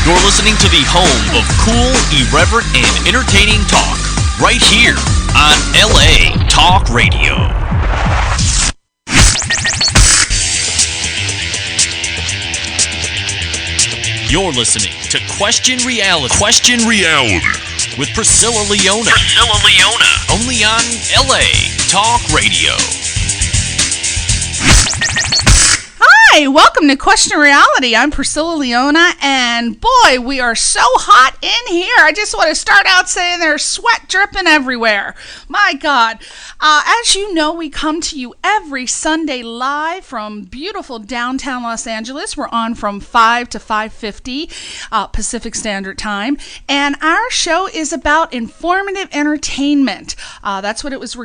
You're listening to the home of cool, irreverent, and entertaining talk, right here on LA Talk Radio. You're listening to Question Reality. With Priscilla Leona. Only on LA Talk Radio. Hi, welcome to Question Reality. I'm Priscilla Leona, and boy, we are so hot in here. I just want to start out saying there's sweat dripping everywhere. My God. As you know, we come to you every Sunday live from beautiful downtown Los Angeles. We're on from 5 to 5:50 Pacific Standard Time, and our show is about informative entertainment. That's what it was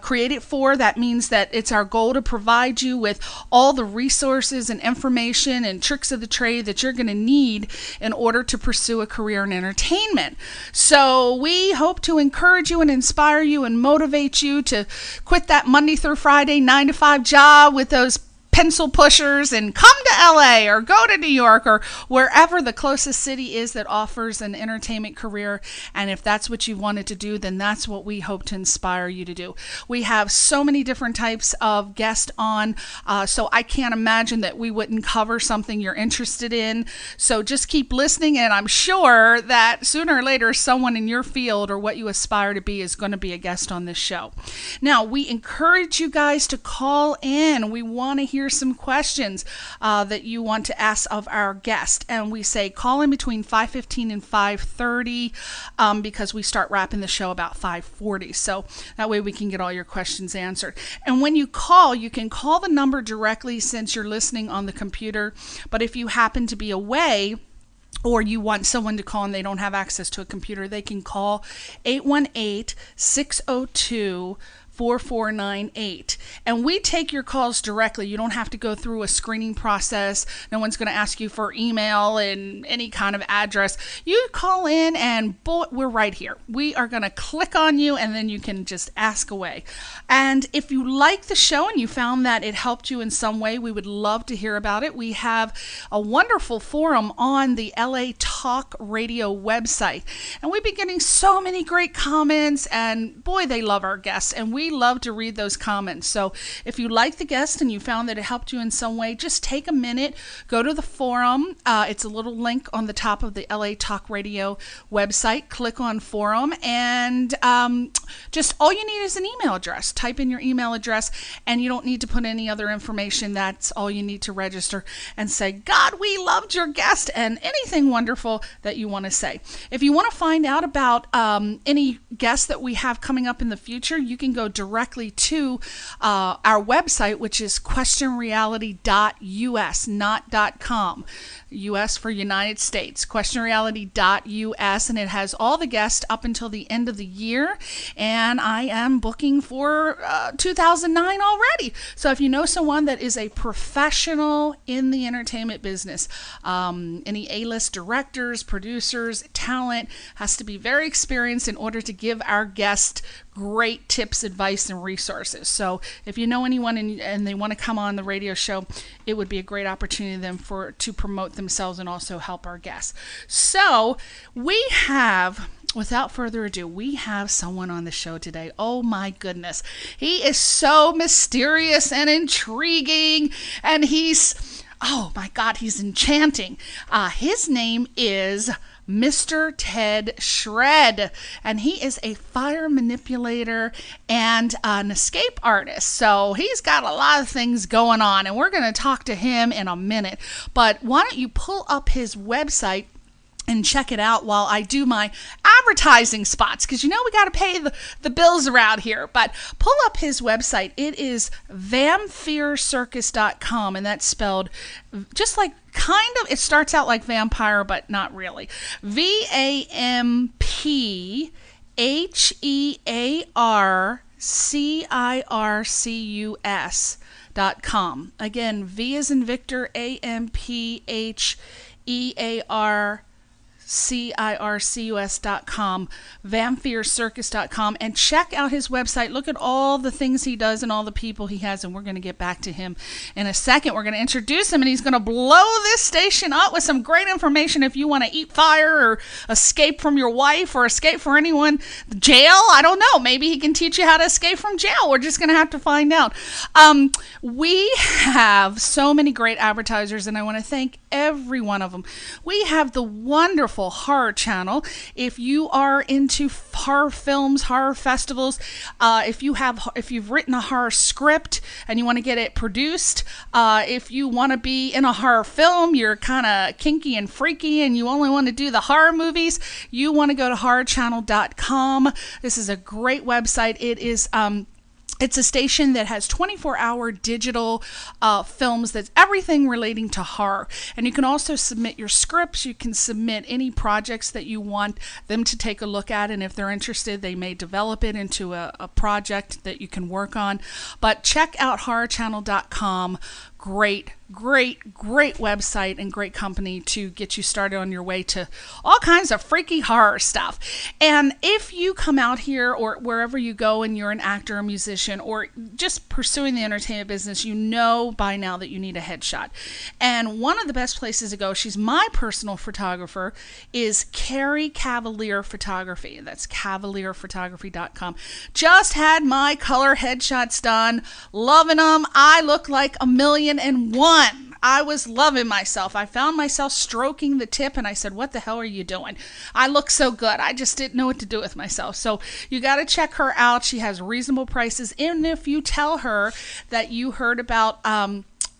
created for. That means that it's our goal to provide you with all the resources and information and tricks of the trade that you're going to need in order to pursue a career in entertainment. So we hope to encourage you and inspire you and motivate you to quit that Monday through Friday 9-to-5 job with those pencil pushers and come to LA or go to New York or wherever the closest city is that offers an entertainment career. And if that's what you wanted to do, then that's what we hope to inspire you to do. We have so many different types of guests on, so I can't imagine that we wouldn't cover something you're interested in. So just keep listening, and I'm sure that sooner or later someone in your field or what you aspire to be is going to be a guest on this show. Now, we encourage you guys to call in. We want to hear some questions that you want to ask of our guest, and we say call in between 5:15 and 5:30 because we start wrapping the show about 5:40, so that way we can get all your questions answered. And when you can call the number directly since you're listening on the computer, but if you happen to be away or you want someone to call and they don't have access to a computer, they can call 818-602-4498, and we take your calls directly. You don't have to go through a screening process. No one's going to ask you for email and any kind of address. You call in and boy, we're right here. We are going to click on you and then you can just ask away. And if you like the show and you found that it helped you in some way, we would love to hear about it. We have a wonderful forum on the LA Talk Radio website, and we've been getting so many great comments, and boy, they love our guests, and we love to read those comments. So if you like the guest and you found that it helped you in some way, just take a minute, go to the forum. It's a little link on the top of the LA Talk Radio website. Click on forum, and just all you need is an email address. Type in your email address, and you don't need to put any other information. That's all you need to register and say, God, we loved your guest, and anything wonderful that you want to say. If you want to find out about any guests that we have coming up in the future, you can go directly to our website, which is questionreality.us, not .com. US for United States, questionreality.us, and it has all the guests up until the end of the year, and I am booking for 2009 already. So if you know someone that is a professional in the entertainment business, any A-list directors, producers, talent, has to be very experienced in order to give our guest great tips, advice, and resources. So if you know anyone and they want to come on the radio show, it would be a great opportunity for them to promote themselves and also help our guests. So we have, without further ado, we have someone on the show today. Oh my goodness. He is so mysterious and intriguing, and oh my God, he's enchanting. His name is Mr. Ted Shred, and he is a fire manipulator and an escape artist. So he's got a lot of things going on, and we're going to talk to him in a minute. But why don't you pull up his website and check it out while I do my advertising spots, because you know we got to pay the bills around here. But pull up his website. It is vamphirecircus.com, and that's spelled just like it starts out like vampire, but not really. VAMPHEARCIRCUS.com. Again, V as in Victor, AMPHEAR CIRCUS.com, vamphirecircus.com, and check out his website. Look at all the things he does and all the people he has, and we're going to get back to him in a second. We're going to introduce him, and he's going to blow this station up with some great information if you want to eat fire or escape from your wife or escape from anyone. Jail? I don't know. Maybe he can teach you how to escape from jail. We're just going to have to find out. We have so many great advertisers, and I want to thank every one of them. We have the wonderful Horror Channel. If you are into horror films, horror festivals, if you've written a horror script and you want to get it produced, if you want to be in a horror film, you're kind of kinky and freaky and you only want to do the horror movies, you want to go to horrorchannel.com. This is a great website. It's a station that has 24-hour digital films that's everything relating to horror. And you can also submit your scripts. You can submit any projects that you want them to take a look at. And if they're interested, they may develop it into a project that you can work on. But check out horrorchannel.com. Great website and great company to get you started on your way to all kinds of freaky horror stuff. And if you come out here or wherever you go and you're an actor or musician or just pursuing the entertainment business, you know by now that you need a headshot. And one of the best places to go, she's my personal photographer, is Carrie Cavalier Photography. That's cavalierphotography.com. Just had my color headshots done. Loving them. I look like $1,000,001. I was loving myself. I found myself stroking the tip and I said, what the hell are you doing? I look so good. I just didn't know what to do with myself. So you got to check her out. She has reasonable prices. And if you tell her that you heard about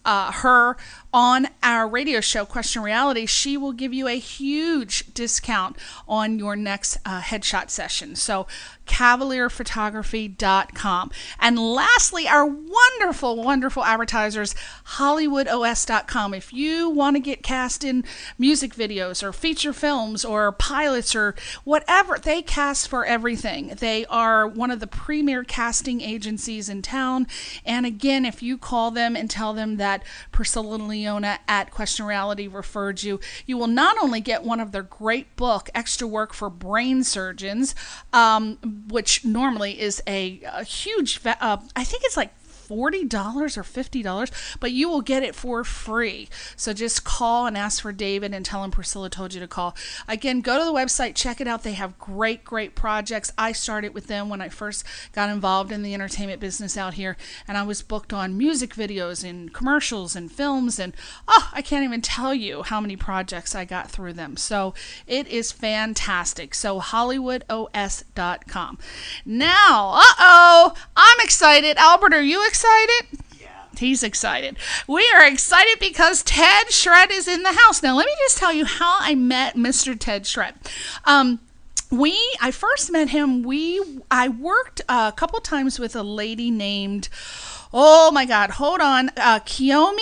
her on our radio show, Question Reality, she will give you a huge discount on your next headshot session. So cavalierphotography.com. And lastly, our wonderful advertisers, HollywoodOS.com. If you want to get cast in music videos or feature films or pilots or whatever, they cast for everything. They are one of the premier casting agencies in town. And again, if you call them and tell them that Priscilla Leona at Question Reality referred you, you will not only get one of their great book, Extra Work for Brain Surgeons, which normally is a huge, I think it's like $40 or $50, but you will get it for free. So just call and ask for David and tell him Priscilla told you to call. Again, go to the website, check it out. They have great projects. I started with them when I first got involved in the entertainment business out here, and I was booked on music videos and commercials and films, and I can't even tell you how many projects I got through them. So it is fantastic. So HollywoodOS.com. Now, I'm excited. Albert, are you excited? Yeah. He's excited. We are excited because Ted Shred is in the house. Now, let me just tell you how I met Mr. Ted Shred. I first met him. I worked a couple times with a lady named, oh my God, hold on, Kiyomi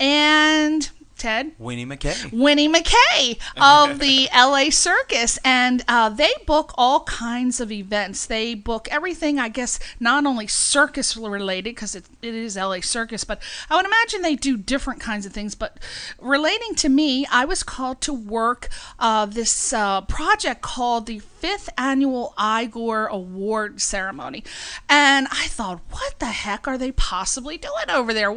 and Ted? Winnie McKay. Winnie McKay of the LA Circus. And they book all kinds of events. They book everything, I guess, not only circus related, because it is LA Circus, but I would imagine they do different kinds of things. But relating to me, I was called to work this project called the 5th Annual Igor Award Ceremony. And I thought, what the heck are they possibly doing over there?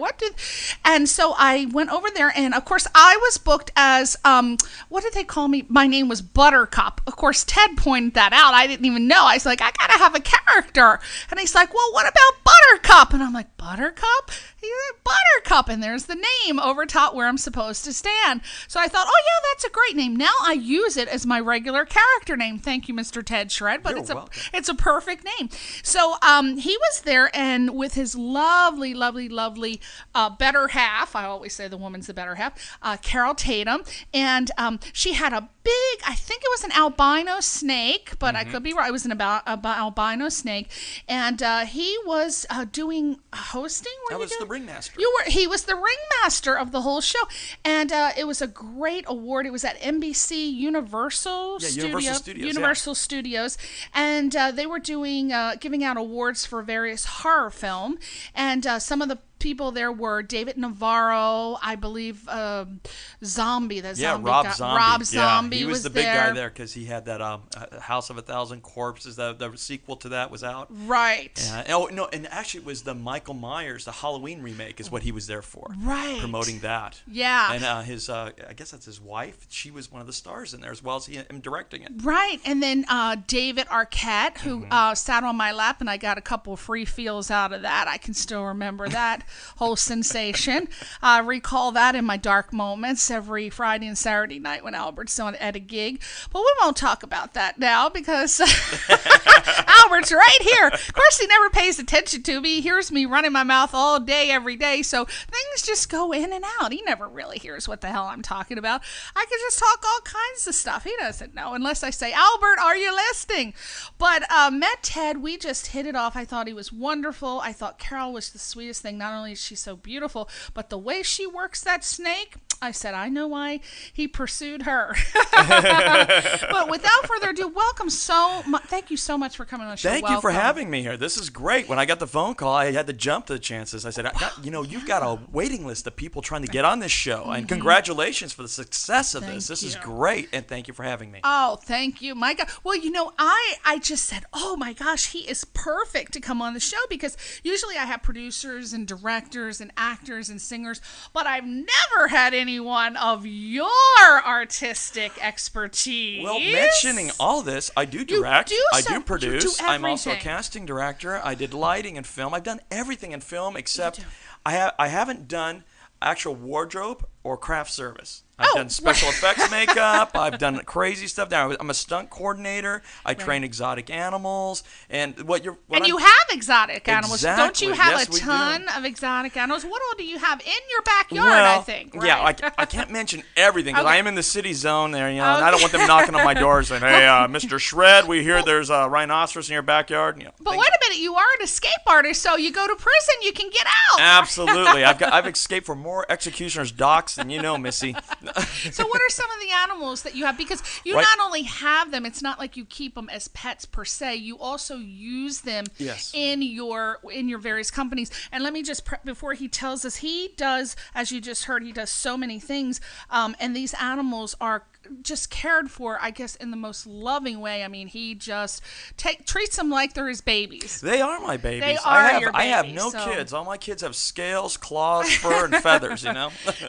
And so I went over there, and of course I was booked as, what did they call me? My name was Buttercup. Of course, Ted pointed that out. I didn't even know. I was like, I gotta have a character. And he's like, well, what about Buttercup? And I'm like, Buttercup? He's like, Buttercup. And there's the name over top where I'm supposed to stand. So I thought, oh yeah, that's a great name. Now I use it as my regular character name. Thank you, Mr. Ted Shred. But it's a perfect name. So he was there, and with his lovely better half, I always say the woman's the better half, Carol Tatum, and she had a big, I think it was an albino snake, but I could be right. It was an albino snake, and he was hosting. The ringmaster. He was the ringmaster of the whole show, and it was a great award. It was at NBC Universal Studios, and they were giving out awards for various horror film, and some of the people there were David Navarro, I believe, Zombie, the zombie Rob guy. Zombie. Rob Zombie he was the there. big guy there because he had that House of a Thousand Corpses. The sequel to that was out. Right. And actually it was the Michael Myers, the Halloween remake, is what he was there for. Right. Promoting that. Yeah. And his, I guess that's his wife. She was one of the stars in there as well as him directing it. Right. And then David Arquette, who sat on my lap, and I got a couple of free feels out of that. I can still remember that whole sensation. I recall that in my dark moments every Friday and Saturday night when Albert's at a gig. But we won't talk about that now because Albert's right here. Of course, he never pays attention to me. He hears me running my mouth all day, every day. So things just go in and out. He never really hears what the hell I'm talking about. I can just talk all kinds of stuff. He doesn't know unless I say, Albert, are you listening? But met Ted. We just hit it off. I thought he was wonderful. I thought Carol was the sweetest thing. Not only is she so beautiful, but the way she works that snake, I said, I know why he pursued her. But without further ado, welcome so much. Thank you so much for coming on the show. Thank you for having me here. This is great. When I got the phone call, I had to jump to the chances. I said, you've got a waiting list of people trying to get on this show. And congratulations for the success of this. This is great. And thank you for having me. Oh, thank you. My God. Well, I just said, oh my gosh, he is perfect to come on the show because usually I have producers and directors and actors and singers, but I've never had anyone of your artistic expertise. Well, mentioning all this, I do direct, I do produce, you do I'm also a everything. casting director, I did lighting and film. I've done everything in film except I haven't done actual wardrobe or craft service. I've done special effects makeup. I've done crazy stuff. Now I'm a stunt coordinator. I train exotic animals, and you have exotic animals. Exactly. Don't you have Yes, a we ton do. of exotic animals? What all do you have in your backyard? Well, I think. Right? Yeah, I can't mention everything because Okay. I am in the city zone there, and I don't want them knocking on my door saying, "Hey, Mr. Shred, we hear there's a rhinoceros in your backyard." But wait a minute, you are an escape artist, so you go to prison, you can get out. Absolutely, I've escaped from more executioner's docks than you know, Missy. So what are some of the animals that you have? Because you not only have them, it's not like you keep them as pets per se. You also use them in your various companies. And let me just before he tells us, he does, as you just heard, he does so many things. And these animals are just cared for, I guess, in the most loving way. I mean, he just treats them like they're his babies. They are my babies. They are your babies. I have no kids. All my kids have scales, claws, fur, and feathers,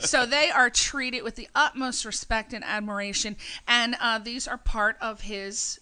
So they are treated with the utmost respect and admiration, and these are part of his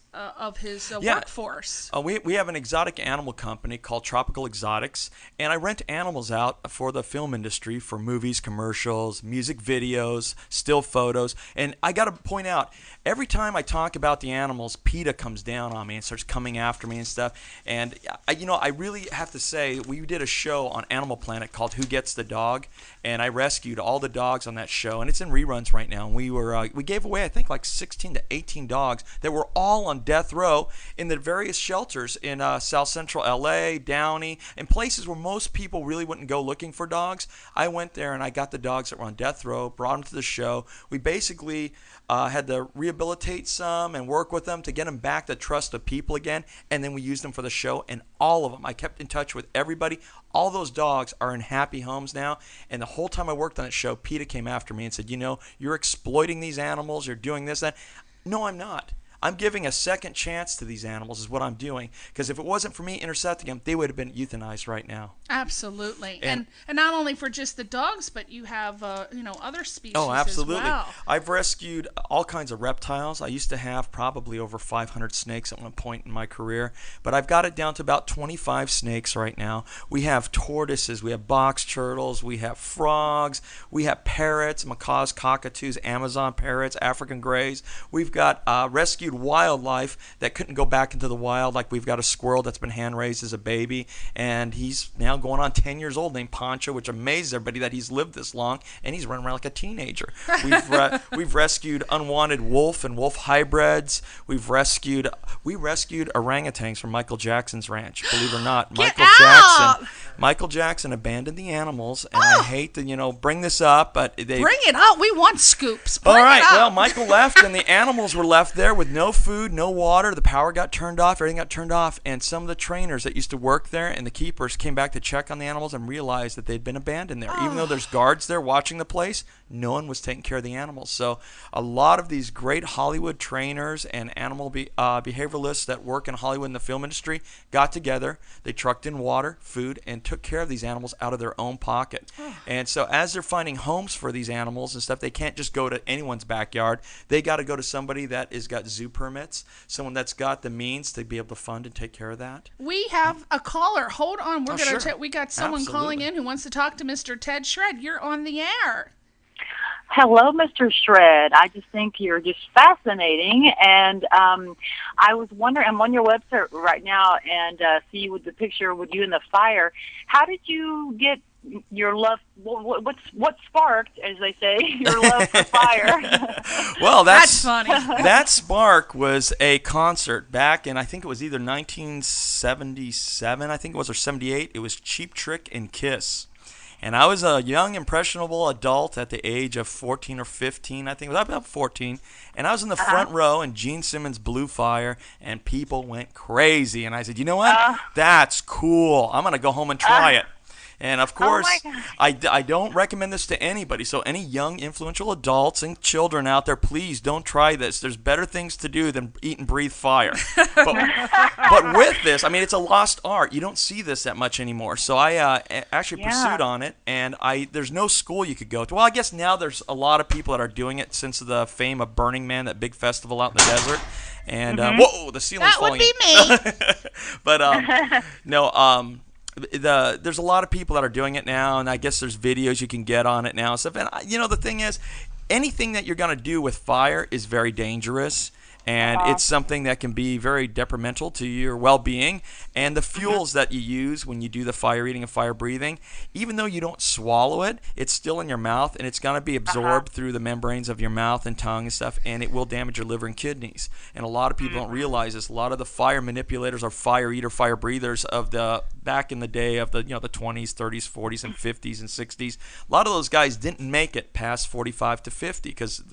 workforce. We have an exotic animal company called Tropical Exotics, and I rent animals out for the film industry for movies, commercials, music videos, still photos. And I got to point out, every time I talk about the animals, PETA comes down on me and starts coming after me and stuff. And I really have to say, we did a show on Animal Planet called Who Gets the Dog, and I rescued all the dogs on that show, and it's in reruns right now. And we gave away, I think, like 16 to 18 dogs that were all on death row in the various shelters in South Central LA, Downey, and places where most people really wouldn't go looking for dogs. I went there and I got the dogs that were on death row, brought them to the show. We basically had to rehabilitate some and work with them to get them back the trust of people again, and then we used them for the show, and all of them, I kept in touch with everybody. All those dogs are in happy homes now, and the whole time I worked on that show, PETA came after me and said, you're exploiting these animals, you're doing this, that. No, I'm not. I'm giving a second chance to these animals is what I'm doing, because if it wasn't for me intercepting them, they would have been euthanized right now. Absolutely. And not only for just the dogs, but you have other species as well. I've rescued all kinds of reptiles. I used to have probably over 500 snakes at one point in my career, but I've got it down to about 25 snakes right now. We have tortoises, we have box turtles, we have frogs, we have parrots, macaws, cockatoos, Amazon parrots, African greys. We've got rescued wildlife that couldn't go back into the wild. Like we've got a squirrel that's been hand raised as a baby, and he's now going on 10 years old, named Poncho, which amazes everybody that he's lived this long, and he's running around like a teenager. We've rescued unwanted wolf and wolf hybrids. We rescued orangutans from Michael Jackson's ranch. Believe it or not, Michael Jackson abandoned the animals, and I hate to bring this up, but bring it up. We want scoops. All right. Well, Michael left, and the animals were left there with no food, no water. The power got turned off. Everything got turned off. And some of the trainers that used to work there and the keepers came back to check on the animals and realized that they'd been abandoned there. Even though there's guards there watching the place, no one was taking care of the animals. So a lot of these great Hollywood trainers and animal behavioralists that work in Hollywood in the film industry got together. They trucked in water, food, and took care of these animals out of their own pocket. And so as they're finding homes for these animals and stuff, they can't just go to anyone's backyard. They got to go to somebody that has got zoo permits, someone that's got the means to be able to fund and take care of that. We have a caller. Hold on. We're going to sure. we got someone calling in who wants to talk to Mr. Ted Shred. You're on the air. Hello, Mr. Shred. I just think you're just fascinating, and I was wondering, I'm on your website right now and see with the picture with you in the fire. How did you get your love, what sparked, as they say, your love for fire? Well, That's funny. That spark was a concert back in, I think it was either 1977, I think it was, or 78. It was Cheap Trick and Kiss. And I was a young, impressionable adult at the age of 14 or 15, I think. It was about 14. And I was in the front row, and Gene Simmons blew fire, and people went crazy. And I said, you know what? That's cool. I'm going to go home and try it. And, of course, I don't recommend this to anybody. So any young, influential adults and children out there, please don't try this. There's better things to do than eat and breathe fire. But with this, I mean, it's a lost art. You don't see this that much anymore. So I actually pursued on it, and there's no school you could go to. Well, I guess now there's a lot of people that are doing it since the fame of Burning Man, that big festival out in the desert. And, whoa, the ceiling's falling in. That would be me. But, no, there's a lot of people that are doing it now, and I guess there's videos you can get on it now and stuff. And the thing is, anything that you're going to do with fire is very dangerous, and it's something that can be very detrimental to your well-being. And the fuels that you use when you do the fire eating and fire breathing, even though you don't swallow it, it's still in your mouth, and it's going to be absorbed through the membranes of your mouth and tongue and stuff, and it will damage your liver and kidneys. And a lot of people don't realize this. A lot of the fire manipulators or fire eater, fire breathers of the back in the day of the the 20s, 30s, 40s, and 50s and 60s, a lot of those guys didn't make it past 45 to 50 because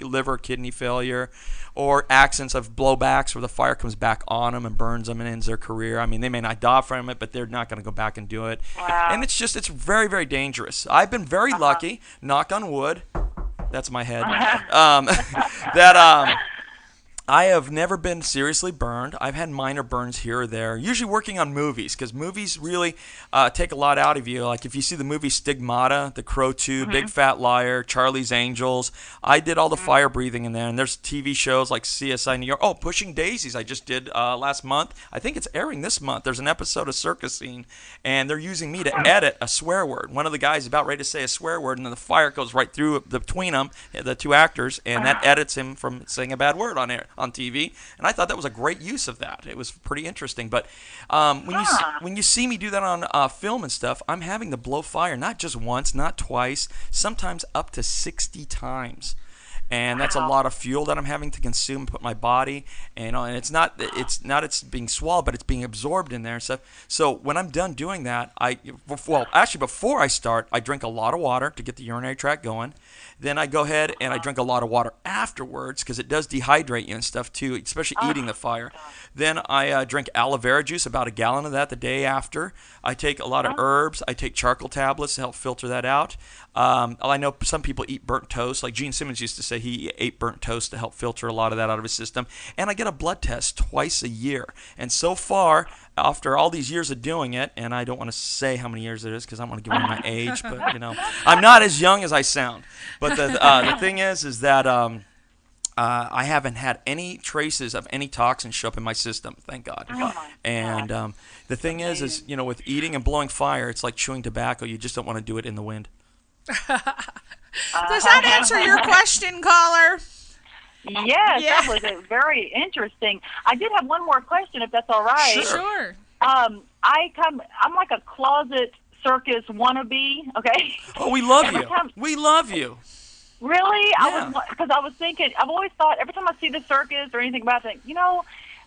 liver, kidney failure, or accidents of blowbacks where the fire comes back on them and burns them and ends their career. I mean, they may not die from it, but they're not going to go back and do it. Wow. And it's very, very dangerous. I've been very lucky, knock on wood, that's my head, that I have never been seriously burned. I've had minor burns here or there, usually working on movies, because movies really take a lot out of you. Like if you see the movie Stigmata, The Crow 2, Big Fat Liar, Charlie's Angels, I did all the fire breathing in there. And there's TV shows like CSI New York. Oh, Pushing Daisies I just did last month. I think it's airing this month. There's an episode of Circus Scene, and they're using me to edit a swear word. One of the guys is about ready to say a swear word, and then the fire goes right through between them, the two actors, and that edits him from saying a bad word on TV, and I thought that was a great use of that. It was pretty interesting. But when you see me do that on film and stuff, I'm having to blow fire not just once, not twice, sometimes up to 60 times. And that's a lot of fuel that I'm having to consume and put in my body, and it's not being swallowed, but it's being absorbed in there and stuff. So when I'm done doing that, before I start, I drink a lot of water to get the urinary tract going. Then I go ahead and I drink a lot of water afterwards because it does dehydrate you and stuff too, especially eating the fire. Then I drink aloe vera juice, about a gallon of that the day after. I take a lot of herbs. I take charcoal tablets to help filter that out. I know some people eat burnt toast. Like Gene Simmons used to say he ate burnt toast to help filter a lot of that out of his system. And I get a blood test twice a year. And so far, after all these years of doing it, and I don't want to say how many years it is because I don't want to give away my age, but I'm not as young as I sound. But the thing is that I haven't had any traces of any toxins show up in my system, thank God. And the thing is with eating and blowing fire, it's like chewing tobacco. You just don't want to do it in the wind. Does that answer your question, caller? Yes, that was very interesting. I did have one more question, if that's all right. Sure. I'm like a closet circus wannabe, okay? Oh, we love you. We love you. Really? Yeah. Because I was thinking, I've always thought, every time I see the circus or anything about it,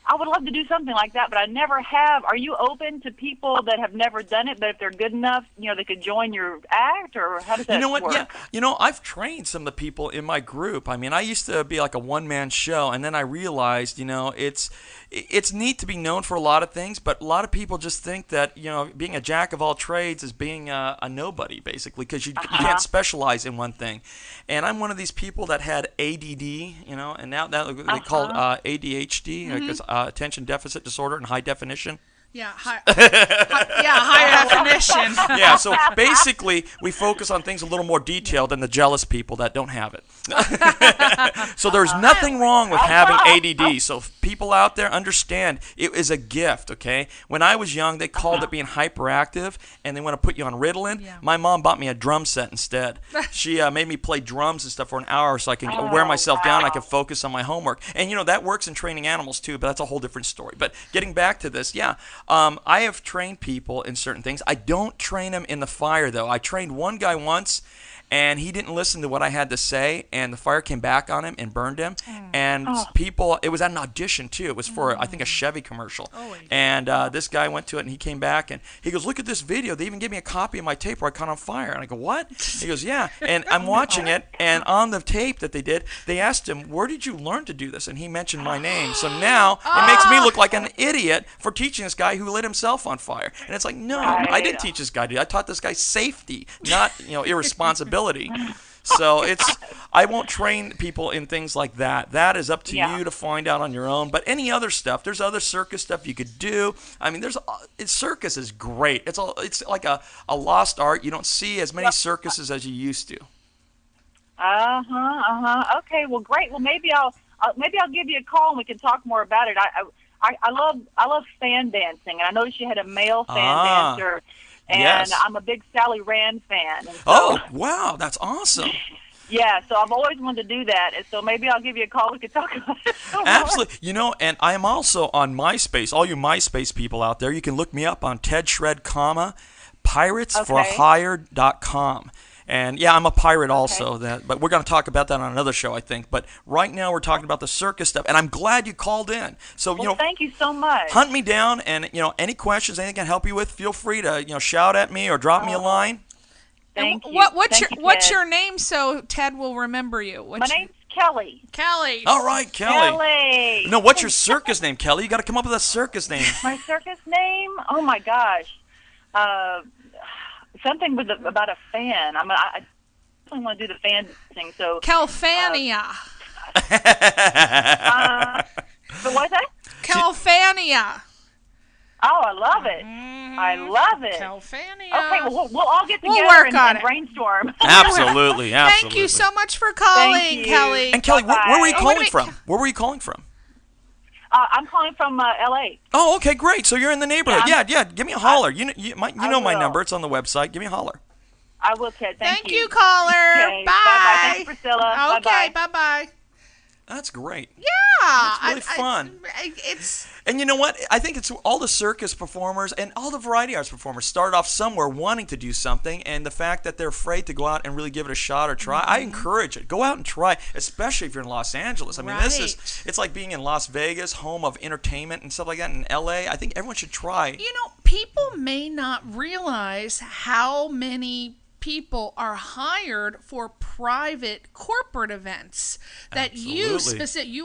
I would love to do something like that, but I never have. Are you open to people that have never done it, but if they're good enough, they could join your act, or how does that work? Yeah, I've trained some of the people in my group. I mean, I used to be like a one-man show, and then I realized, it's neat to be known for a lot of things, but a lot of people just think that, being a jack of all trades is being a nobody, basically, because you can't specialize in one thing. And I'm one of these people that had ADD, and now they call it ADHD, because attention deficit disorder in high definition. Yeah, high definition. Yeah, so basically we focus on things a little more detailed than the jealous people that don't have it. So there's nothing wrong with having ADD. So if people out there understand, it is a gift, okay? When I was young, they called it being hyperactive, and they want to put you on Ritalin. Yeah. My mom bought me a drum set instead. She made me play drums and stuff for an hour so I could wear myself down. I could focus on my homework. And, that works in training animals too, but that's a whole different story. But getting back to this, I have trained people in certain things. I don't train them in the fire, though. I trained one guy once, and he didn't listen to what I had to say, and the fire came back on him and burned him. And people, it was at an audition, too. It was for, I think, a Chevy commercial. And this guy went to it, and he came back, and he goes, look at this video. They even gave me a copy of my tape where I caught on fire. And I go, what? He goes, yeah. And I'm watching it, and on the tape that they did, they asked him, where did you learn to do this? And he mentioned my name. So now it makes me look like an idiot for teaching this guy who lit himself on fire. And it's like, no, I didn't teach this guy to do that. I taught this guy safety, not, irresponsibility. So I won't train people in things like that. That is up to you to find out on your own. But any other stuff, there's other circus stuff you could do. I mean, circus is great. It's like a lost art. You don't see as many circuses as you used to. Okay, well, great. Well, maybe I'll give you a call and we can talk more about it. I love fan dancing, and I noticed you had a male fan dancer. And yes. I'm a big Sally Rand fan. And so, wow, that's awesome. Yeah, so I've always wanted to do that. And so maybe I'll give you a call. We could talk about it. Absolutely. And I am also on MySpace. All you MySpace people out there, you can look me up on Ted Shred, piratesforhire.com. And I'm a pirate also. But we're going to talk about that on another show, I think. But right now we're talking about the circus stuff, and I'm glad you called in. So thank you so much. Hunt me down, and any questions, anything I can help you with, feel free to shout at me or drop me a line. Thank you. What's your name so Ted will remember you? My name's Kelly. Kelly. All right, Kelly. No, what's your circus name, Kelly? You got to come up with a circus name. My circus name? Oh my gosh. Something about a fan. I definitely want to do the fan thing. So Calfania. So what's that? Calfania. Oh, I love it. I love it. Calfania. Okay, well, we'll all get together and brainstorm. Absolutely. Thank you so much for calling, Kelly. And Kelly, where were you calling from? Where were you calling from? I'm calling from L.A. Oh, okay, great. So you're in the neighborhood. Yeah. Give me a holler. You know my number. It's on the website. Give me a holler. I will, Ted. Thank you. Thank you, caller. Okay, bye. Bye-bye. Thanks, Priscilla. Okay, bye-bye. That's great. Yeah. It's really fun. And you know what? I think it's all the circus performers and all the variety arts performers start off somewhere wanting to do something, and the fact that they're afraid to go out and really give it a shot or try, I encourage it. Go out and try, especially if you're in Los Angeles. I mean, it's like being in Las Vegas, home of entertainment and stuff like that, in LA. I think everyone should try. People may not realize how many people are hired for private corporate events that you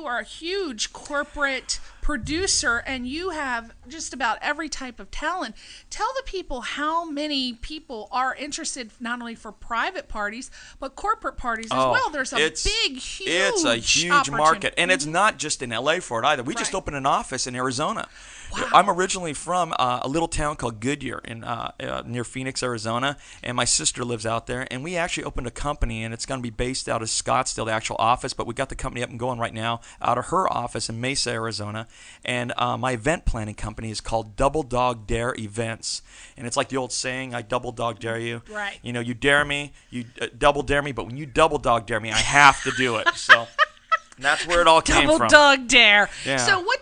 are a huge corporate producer and you have just about every type of talent. Tell the people how many people are interested not only for private parties but corporate parties as well. There's it's a huge market, and it's not just in LA for it either. We just opened an office in Arizona. Wow. I'm originally from a little town called Goodyear near Phoenix, Arizona, and my sister lives out there. And we actually opened a company, and it's going to be based out of Scottsdale, the actual office. But we got the company up and going right now out of her office in Mesa, Arizona. And my event planning company is called Double Dog Dare Events. And it's like the old saying, I double dog dare you. Right. You dare me, you double dare me, but when you double dog dare me, I have to do it. So that's where it all came from. Double dog dare. Yeah. So what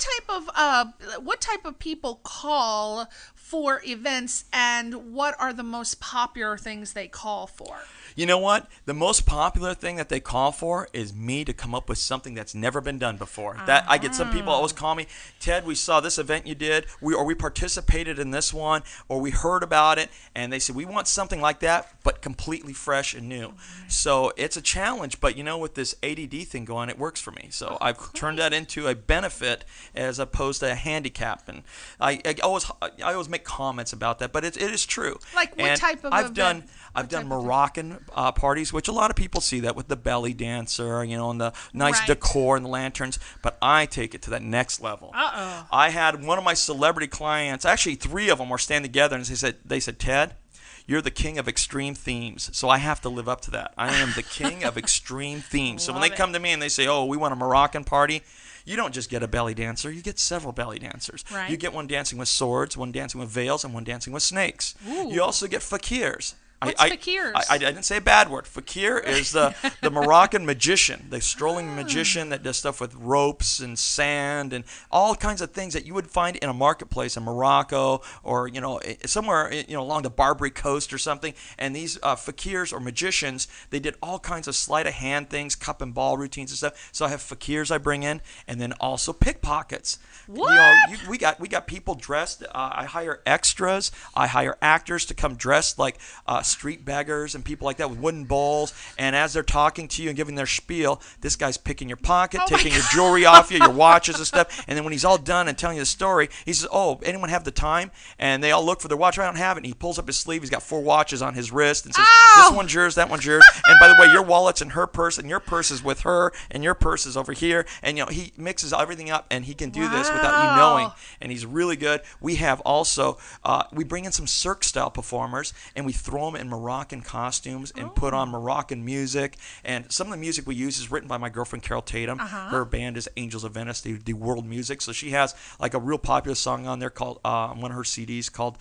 type of people call for events, and what are the most popular things they call for? You know what? The most popular thing that they call for is me to come up with something that's never been done before. That I get some people always call me, Ted, we saw this event you did, we participated in this one, or we heard about it, and they said we want something like that, but completely fresh and new. So it's a challenge, but with this ADD thing going, it works for me. So I've turned that into a benefit as opposed to a handicap, and I always make comments about that, but it is true. Like what type of event? I've done Moroccan parties, which a lot of people see that with the belly dancer, and the nice decor and the lanterns. But I take it to that next level. I had one of my celebrity clients, actually 3 of them were standing together, and they said, Ted, you're the king of extreme themes, so I have to live up to that. I am the king of extreme themes. So when they come to me and they say, oh, we want a Moroccan party, you don't just get a belly dancer, you get several belly dancers. Right. You get one dancing with swords, one dancing with veils, and one dancing with snakes. Ooh. You also get fakirs. What's fakirs? I didn't say a bad word. Fakir is the Moroccan magician, the strolling magician that does stuff with ropes and sand and all kinds of things that you would find in a marketplace in Morocco or somewhere along the Barbary Coast or something. And these fakirs or magicians, they did all kinds of sleight of hand things, cup and ball routines and stuff. So I have fakirs I bring in, and then also pickpockets. What? We got people dressed. I hire extras. I hire actors to come dressed like street beggars and people like that with wooden bowls, and as they're talking to you and giving their spiel, this guy's picking your pocket, taking your jewelry off you, your watches and stuff, and then when he's all done and telling you the story, he says, oh, anyone have the time? And they all look for their watch. I don't have it. And he pulls up his sleeve. He's got 4 watches on his wrist and says, this one's yours, that one's yours, and by the way, your wallet's in her purse, and your purse is with her, and your purse is over here, and he mixes everything up, and he can do this without you knowing, and he's really good. We have also, we bring in some Cirque style performers, and we throw them in Moroccan costumes and put on Moroccan music. And some of the music we use is written by my girlfriend Carol Tatum. Her band is Angels of Venice. They do world music. So she has like a real popular song on there called one of her CDs called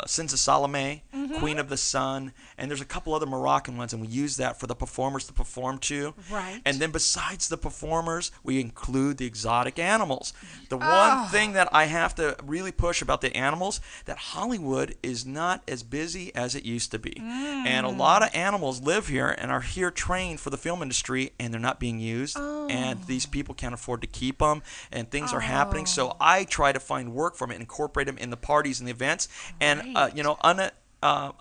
Sins of Salome, Queen of the Sun, and there's a couple other Moroccan ones, and we use that for the performers to perform to. Right. And then besides the performers, we include the exotic animals. The one thing that I have to really push about the animals, that Hollywood is not as busy as it used to be. And a lot of animals live here and are here trained for the film industry, and they're not being used, and these people can't afford to keep them, and things are happening. So I try to find work for them and incorporate them in the parties and the events. And,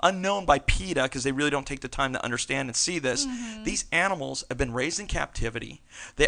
unknown by PETA, because they really don't take the time to understand and see this, these animals have been raised in captivity.